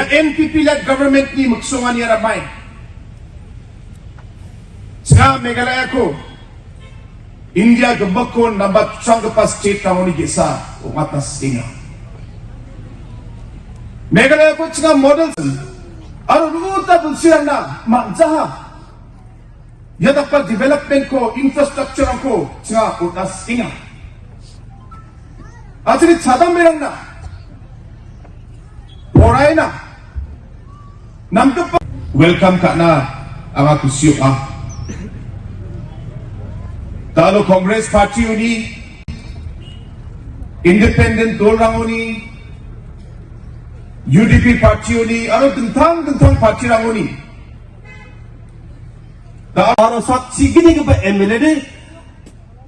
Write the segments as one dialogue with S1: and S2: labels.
S1: yang NPP-led government ni magsungan niya ramay. Sa Meghalaya ko, India gembak ko nambat sang kepas state tahun ni gesa umatas inga. Meghalaya ko cina model aru ruta bulsiran na manjaha. Ya dapat development ko, infrastructure ko cina utas inga. Asli cadam merang na, porai na, nampak welcome kak na ang aku siuk Talo Congress Party uni, Independent Dolrang uni, UDP Party uni, aro tentang party rang uni.
S2: Aro saksi gini ke MLA de,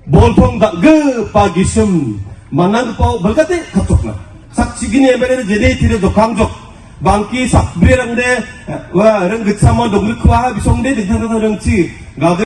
S2: boltong tak ge pagi sem, mana pau berkati katuk na. Saksi gini MLA de jadi tidak dokang jok, bangki sak beri rang de, wah rang getsama dong kuah bisong de, dengan rang ci.